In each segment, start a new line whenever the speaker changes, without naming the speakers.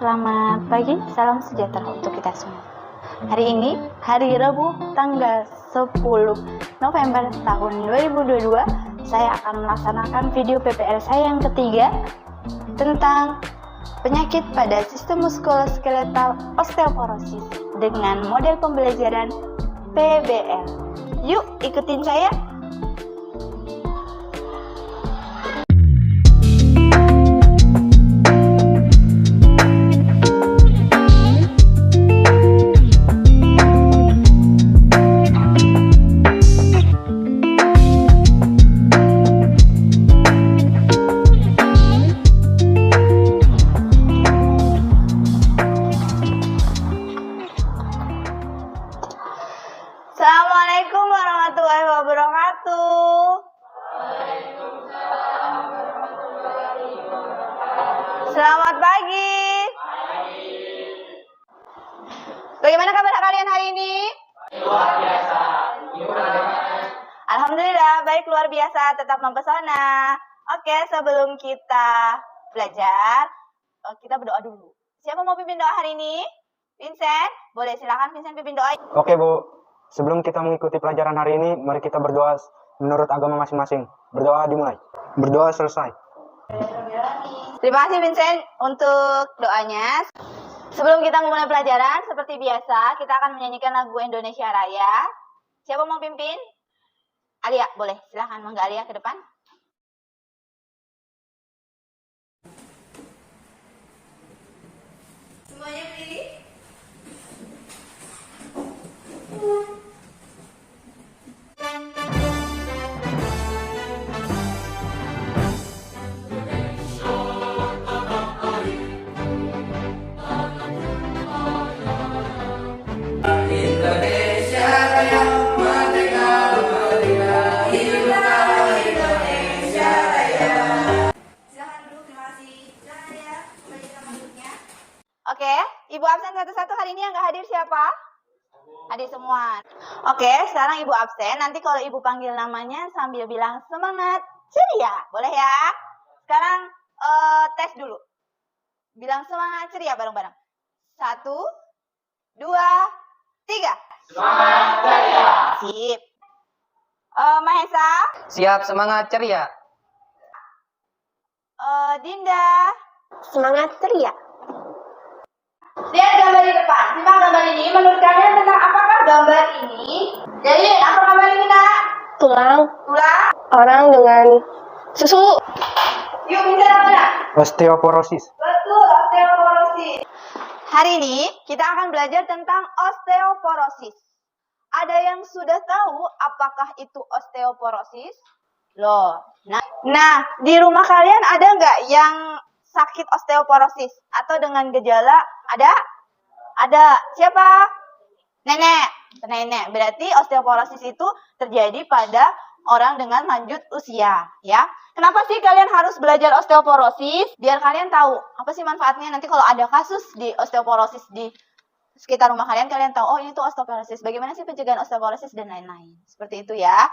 Selamat pagi, salam sejahtera untuk kita semua. Hari ini, hari Rabu, tanggal 10 November tahun 2022, saya akan melaksanakan video PPL saya yang ketiga tentang penyakit pada sistem muskuloskeletal osteoporosis dengan model pembelajaran PBL. Yuk, ikutin saya. Assalamualaikum warahmatullahi wabarakatuh. Selamat pagi. Bagaimana kabar kalian hari ini?
Luar biasa.
Alhamdulillah, baik, luar biasa, tetap mempesona. Oke, sebelum kita belajar, kita berdoa dulu. Siapa mau pimpin doa hari ini? Vincent? Boleh, silakan Vincent pimpin doa.
Oke, Bu. Sebelum kita mengikuti pelajaran hari ini, mari kita berdoa menurut agama masing-masing. Berdoa dimulai. Berdoa selesai.
Terima kasih Vincent untuk doanya. Sebelum kita memulai pelajaran, seperti biasa, kita akan menyanyikan lagu Indonesia Raya. Siapa mau pimpin? Alia, boleh. Silahkan, Mangga Alia ke depan. Semuanya pilih.
Indonesia Raya, merdeka, merdeka, hiduplah Indonesia Raya.
Silahkan dulu, terima kasih. Silahkan ya, kembali ke masuknya. Oke, Ibu absen satu-satu hari ini yang nggak hadir siapa? Hadir semua. Oke, sekarang Ibu absen. Nanti kalau Ibu panggil namanya sambil bilang semangat ceria, boleh ya? Sekarang tes dulu. Bilang semangat ceria bareng-bareng. 1, 2, 3.
Semangat ceria.
Sip. Mahesa,
Siap, semangat ceria.
Dinda.
Semangat ceria.
Lihat gambar di depan. Simak gambar ini. Menurut kalian tentang apakah gambar ini? Jadi, apa gambar ini, Nak?
Tulang
Tulang.
orang dengan susu.
Yuk, bicara apa, Nak?
Osteoporosis.
Betul, osteoporosis. Hari ini kita akan belajar tentang osteoporosis. Ada yang sudah tahu apakah itu osteoporosis? Loh. Nah, di rumah kalian ada nggak yang sakit osteoporosis atau dengan gejala? Ada? Ada. Siapa? Nenek. Nenek. Berarti osteoporosis itu terjadi pada orang dengan lanjut usia, ya. Kenapa sih kalian harus belajar osteoporosis? Biar kalian tahu apa sih manfaatnya nanti kalau ada kasus di osteoporosis di sekitar rumah kalian, kalian tahu, oh ini tuh osteoporosis. Bagaimana sih pencegahan osteoporosis dan lain-lain. Seperti itu ya.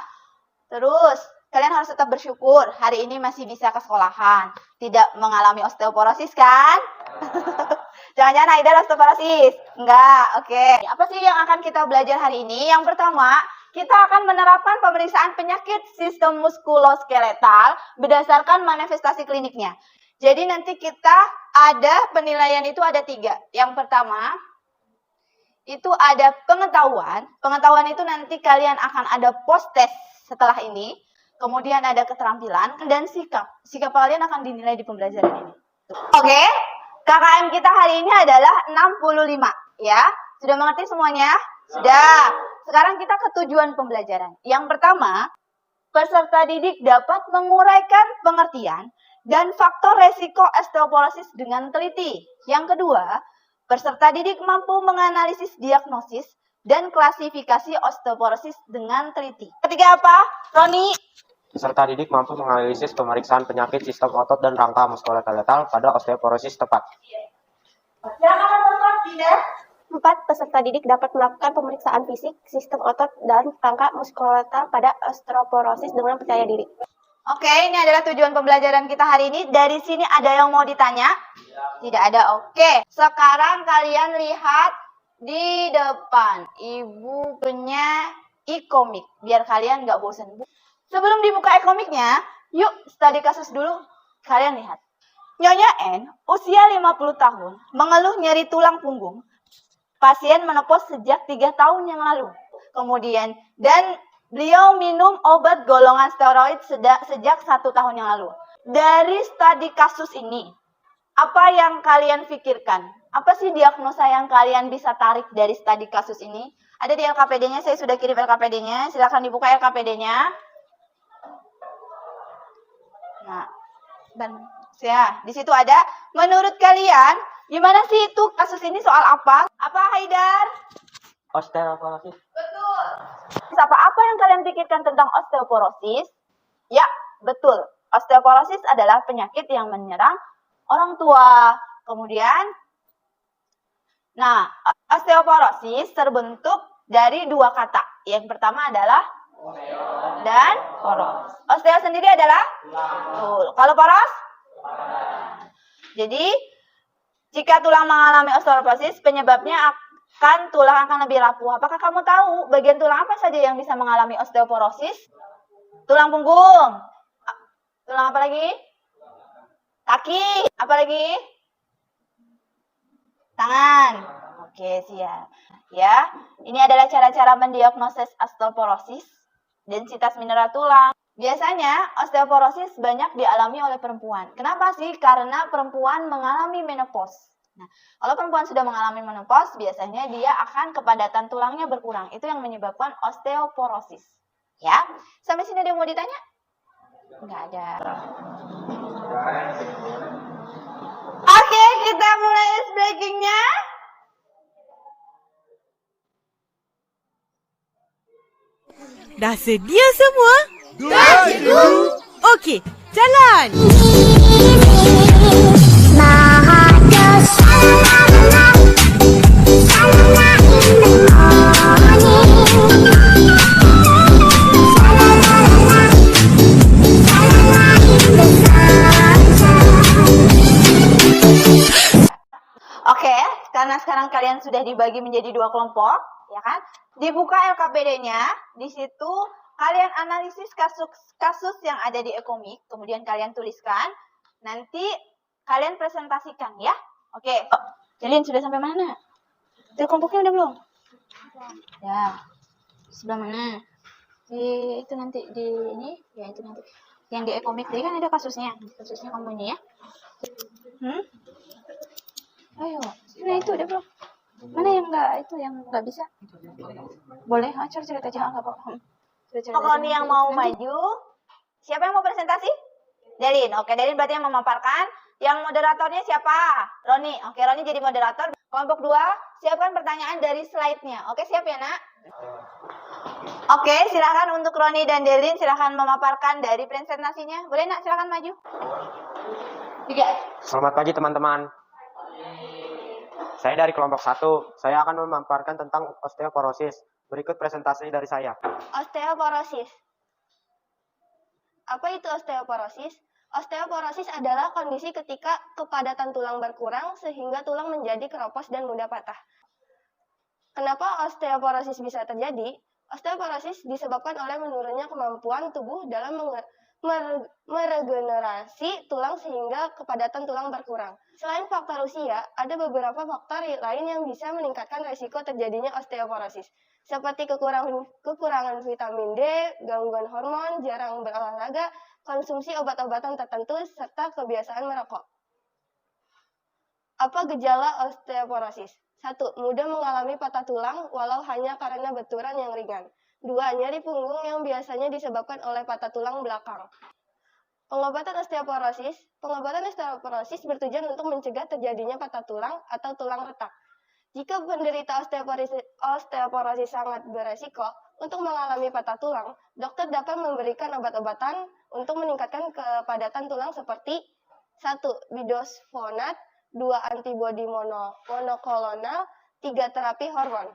Terus, kalian harus tetap bersyukur hari ini masih bisa ke sekolahan. Tidak mengalami osteoporosis kan? Jangan-jangan Aida osteoporosis. Enggak, oke. Apa sih yang akan kita belajar hari ini? Yang pertama, kita akan menerapkan pemeriksaan penyakit sistem muskuloskeletal berdasarkan manifestasi kliniknya. Jadi nanti kita ada penilaian itu ada 3. Yang pertama, itu ada pengetahuan. Pengetahuan itu nanti kalian akan ada post test setelah ini. Kemudian ada keterampilan dan sikap. Sikap kalian akan dinilai di pembelajaran ini. Oke, KKM kita hari ini adalah 65. Ya, sudah mengerti semuanya? Sudah. Sekarang kita ke tujuan pembelajaran. Yang pertama, peserta didik dapat menguraikan pengertian dan faktor resiko osteoporosis dengan teliti. Yang kedua, peserta didik mampu menganalisis diagnosis dan klasifikasi osteoporosis dengan teliti. Ketiga apa? Roni?
Peserta didik mampu menganalisis pemeriksaan penyakit sistem otot dan rangka muskuloskeletal pada osteoporosis tepat.
Yang keempat, Dinda?
4. Peserta didik dapat melakukan pemeriksaan fisik, sistem otot, dan rangka muskuloskeletal pada osteoporosis dengan percaya diri.
Oke, ini adalah tujuan pembelajaran kita hari ini. Dari sini ada yang mau ditanya? Tidak ada. Oke, sekarang kalian lihat di depan. Ibu punya e-komik, biar kalian nggak bosan. Sebelum dibuka e-komiknya, yuk studi kasus dulu. Kalian lihat. Nyonya N, usia 50 tahun, mengeluh nyeri tulang punggung. Pasien menopos sejak 3 tahun yang lalu. Kemudian, dan beliau minum obat golongan steroid sejak 1 tahun yang lalu. Dari studi kasus ini, apa yang kalian pikirkan? Apa sih diagnosa yang kalian bisa tarik dari studi kasus ini? Ada di LKPD-nya, saya sudah kirim LKPD-nya. Silakan dibuka LKPD-nya. Nah, dan ya, di situ ada, menurut kalian, gimana sih itu kasus ini soal apa? Apa, Haidar?
Osteoporosis.
Betul. Apa yang kalian pikirkan tentang osteoporosis? Ya, betul. Osteoporosis adalah penyakit yang menyerang orang tua. Kemudian, nah, osteoporosis terbentuk dari 2 kata. Yang pertama adalah dan poros. Osteo sendiri adalah? Betul. Kalau poros? Jadi, jika tulang mengalami osteoporosis, penyebabnya tulang akan lebih rapuh. Apakah kamu tahu bagian tulang apa saja yang bisa mengalami osteoporosis? Tulang punggung. Tulang apa lagi? Kaki. Apa lagi? Tangan. Oke, siap. Ya, ini adalah cara-cara mendiagnosis osteoporosis. Densitas mineral tulang. Biasanya osteoporosis banyak dialami oleh perempuan. Kenapa sih? Karena perempuan mengalami menopause. Nah, kalau perempuan sudah mengalami menopause, biasanya dia akan kepadatan tulangnya berkurang. Itu yang menyebabkan osteoporosis. Ya, sampai sini ada yang mau ditanya? Enggak ada. Oke, kita mulai ice breaking-nya.
Dah sedia semua? Dah, cikgu. Okey, jalan.
Oke, karena sekarang kalian sudah dibagi menjadi 2 kelompok, ya kan? Dibuka LKPD-nya, di situ kalian analisis kasus yang ada di e-komik, kemudian kalian tuliskan, nanti kalian presentasikan ya. Oke, Jalin sudah sampai mana? Di kelompoknya udah belum? Ya, sebelah mana? Itu nanti di ini, ya itu nanti. Yang di e-komik tadi kan ada kasusnya kamu ini ya. Ayo, nah itu udah belum? Mana yang nggak bisa? Boleh, cerita aja nggak apa-apa. Roni yang mau maju, siapa yang mau presentasi? Delin, oke Delin berarti yang memaparkan. Yang moderatornya siapa? Roni, oke Roni jadi moderator. Kelompok 2, siapkan pertanyaan dari slide-nya. Oke siap ya nak? Oke, silakan untuk Roni dan Delin, silakan memaparkan dari presentasinya. Boleh nak, silakan maju. 3.
Selamat pagi teman-teman. Saya dari kelompok 1. Saya akan memaparkan tentang osteoporosis. Berikut presentasi dari saya.
Osteoporosis. Apa itu osteoporosis? Osteoporosis adalah kondisi ketika kepadatan tulang berkurang sehingga tulang menjadi keropos dan mudah patah. Kenapa osteoporosis bisa terjadi? Osteoporosis disebabkan oleh menurunnya kemampuan tubuh dalam meregenerasi tulang sehingga kepadatan tulang berkurang. Selain faktor usia, ada beberapa faktor lain yang bisa meningkatkan risiko terjadinya osteoporosis, seperti kekurangan vitamin D, gangguan hormon, jarang berolahraga, konsumsi obat-obatan tertentu, serta kebiasaan merokok. Apa gejala osteoporosis? 1. Mudah mengalami patah tulang walau hanya karena benturan yang ringan. 2. Nyeri punggung yang biasanya disebabkan oleh patah tulang belakang. Pengobatan osteoporosis bertujuan untuk mencegah terjadinya patah tulang atau tulang retak. Jika penderita osteoporosis sangat beresiko untuk mengalami patah tulang, dokter dapat memberikan obat-obatan untuk meningkatkan kepadatan tulang seperti 1. Bisfosfonat, 2. Antibodi monoklonal, 3. Terapi hormon.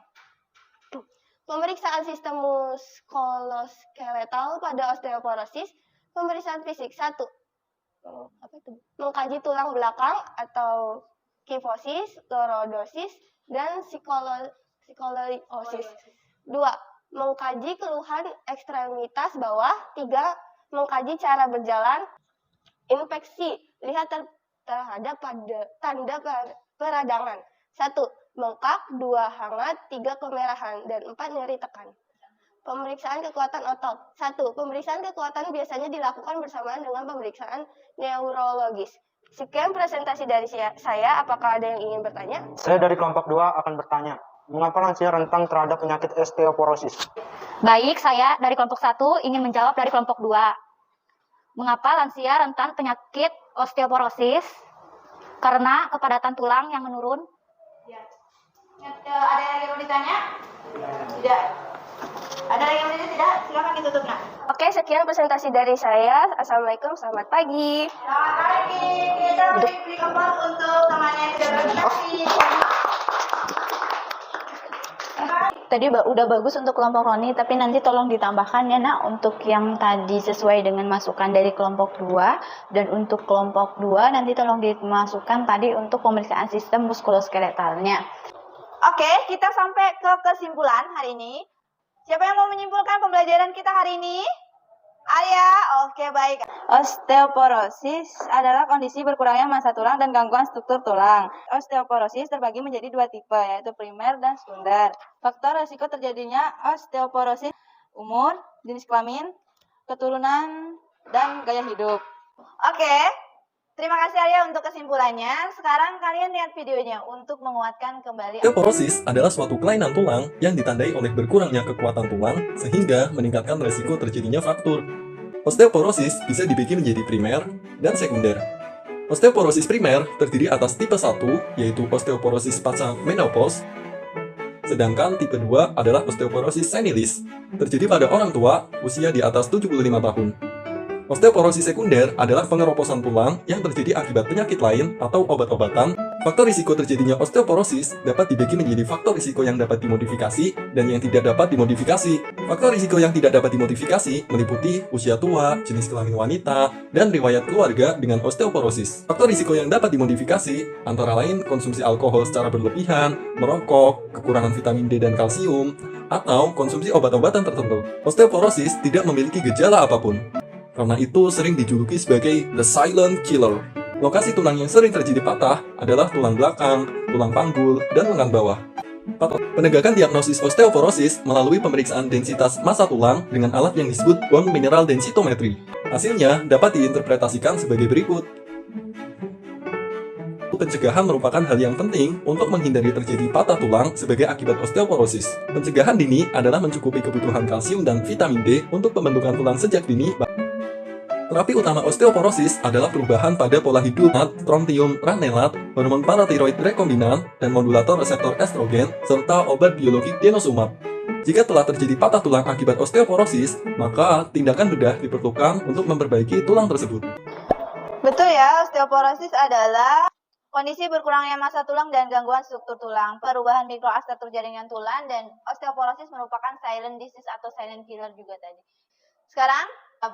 Pemeriksaan sistem muskuloskeletal pada osteoporosis. Pemeriksaan fisik 1. Mengkaji tulang belakang atau kifosis, lorodosis, dan skoliosis. 2. Mengkaji keluhan ekstremitas bawah. 3. Mengkaji cara berjalan. Infeksi, lihat terhadap tanda peradangan. 1. Bengkak, 2. Hangat, 3. Kemerahan, dan 4. Nyeri tekan. Pemeriksaan kekuatan otot. 1. Pemeriksaan kekuatan biasanya dilakukan bersamaan dengan pemeriksaan neurologis. Sekian presentasi dari saya. Apakah ada yang ingin bertanya?
Saya dari kelompok 2 akan bertanya, mengapa lansia rentan terhadap penyakit osteoporosis?
Baik, saya dari kelompok 1 ingin menjawab dari kelompok 2. Mengapa lansia rentan penyakit osteoporosis? Karena kepadatan tulang yang menurun.
Ya. Ada yang lagi mau ditanya? Tidak. Ada lagi yang mau ditanya? Tidak. Silakan ditutup, Nak.
Oke, sekian presentasi dari saya. Assalamualaikum, selamat pagi.
Selamat pagi. Kita beri kembang untuk temannya yang sudah berprestasi.
Tadi udah bagus untuk kelompok Roni, tapi nanti tolong ditambahkan ya Nak untuk yang tadi sesuai dengan masukan dari kelompok 2, dan untuk kelompok 2 nanti tolong dimasukkan tadi untuk pemeriksaan sistem muskuloskeletalnya.
Oke, kita sampai ke kesimpulan hari ini. Siapa yang mau menyimpulkan pembelajaran kita hari ini? Arya, oke baik.
Osteoporosis adalah kondisi berkurangnya massa tulang dan gangguan struktur tulang. Osteoporosis terbagi menjadi 2 tipe, yaitu primer dan sekunder. Faktor risiko terjadinya osteoporosis: umur, jenis kelamin, keturunan, dan gaya hidup.
Oke, terima kasih Arya untuk kesimpulannya. Sekarang kalian lihat videonya untuk menguatkan kembali.
Osteoporosis adalah suatu kelainan tulang yang ditandai oleh berkurangnya kekuatan tulang sehingga meningkatkan resiko terjadinya fraktur. Osteoporosis bisa dibagi menjadi primer dan sekunder. Osteoporosis primer terdiri atas tipe 1, yaitu osteoporosis pasca menopause, sedangkan tipe 2 adalah osteoporosis senilis, terjadi pada orang tua usia di atas 75 tahun. Osteoporosis sekunder adalah pengeroposan tulang yang terjadi akibat penyakit lain atau obat-obatan. Faktor risiko terjadinya osteoporosis dapat dibagi menjadi faktor risiko yang dapat dimodifikasi dan yang tidak dapat dimodifikasi. Faktor risiko yang tidak dapat dimodifikasi meliputi usia tua, jenis kelamin wanita, dan riwayat keluarga dengan osteoporosis. Faktor risiko yang dapat dimodifikasi antara lain konsumsi alkohol secara berlebihan, merokok, kekurangan vitamin D dan kalsium, atau konsumsi obat-obatan tertentu. Osteoporosis tidak memiliki gejala apapun. Karena itu sering dijuluki sebagai the silent killer. Lokasi tulang yang sering terjadi patah adalah tulang belakang, tulang panggul, dan lengan bawah. Penegakan diagnosis osteoporosis melalui pemeriksaan densitas massa tulang dengan alat yang disebut bone mineral densitometry. Hasilnya dapat diinterpretasikan sebagai berikut. Pencegahan merupakan hal yang penting untuk menghindari terjadi patah tulang sebagai akibat osteoporosis. Pencegahan dini adalah mencukupi kebutuhan kalsium dan vitamin D untuk pembentukan tulang sejak dini. Terapi utama osteoporosis adalah perubahan pada pola hidup, strontium ranelat, hormon paratiroid rekombinan, dan modulator reseptor estrogen, serta obat biologi denosumab. Jika telah terjadi patah tulang akibat osteoporosis, maka tindakan bedah diperlukan untuk memperbaiki tulang tersebut.
Betul ya, osteoporosis adalah kondisi berkurangnya massa tulang dan gangguan struktur tulang, perubahan mikroarsitektur jaringan tulang, dan osteoporosis merupakan silent disease atau silent killer juga tadi. Sekarang,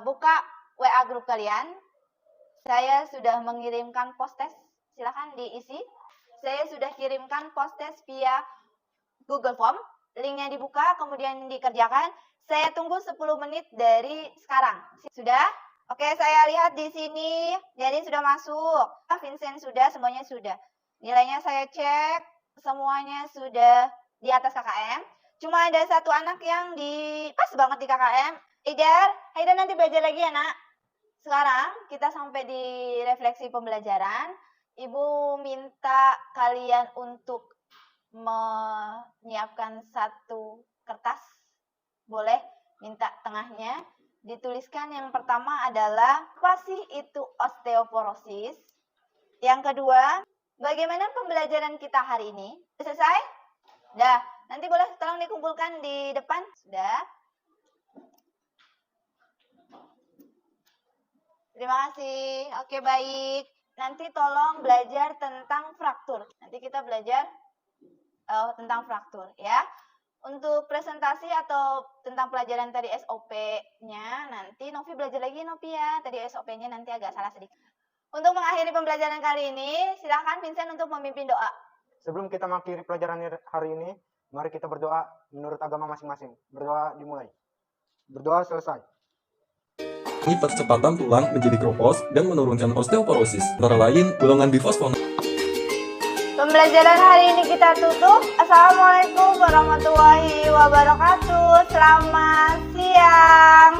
buka WA grup kalian. Saya sudah mengirimkan post-test, silahkan diisi. Saya sudah kirimkan post-test via Google Form, linknya dibuka, kemudian dikerjakan. Saya tunggu 10 menit dari sekarang. Sudah? Oke, saya lihat di sini, jadi sudah masuk. Vincent sudah, semuanya sudah. Nilainya saya cek, semuanya sudah di atas KKM. Cuma ada satu anak yang pas banget di KKM. Haidar nanti belajar lagi ya nak. Sekarang kita sampai di refleksi pembelajaran. Ibu minta kalian untuk menyiapkan satu kertas. Boleh minta tengahnya. Dituliskan yang pertama adalah, apa sih itu osteoporosis? Yang kedua, bagaimana pembelajaran kita hari ini? Selesai? Sudah. Nanti boleh tolong dikumpulkan di depan. Sudah. Terima kasih. Oke, baik. Nanti tolong belajar tentang fraktur. Nanti kita belajar tentang fraktur ya. Untuk presentasi atau tentang pelajaran tadi SOP-nya, nanti Novi belajar lagi Novi ya. Tadi SOP-nya nanti agak salah sedikit. Untuk mengakhiri pembelajaran kali ini, silakan Vincent untuk memimpin doa.
Sebelum kita mengakhiri pelajaran hari ini, mari kita berdoa menurut agama masing-masing. Berdoa dimulai. Berdoa selesai.
Ini percepatan tulang menjadi kropos dan menurunkan osteoporosis, antara lain golongan bifosfonat.
Pembelajaran hari ini kita tutup. Assalamualaikum warahmatullahi wabarakatuh. Selamat siang.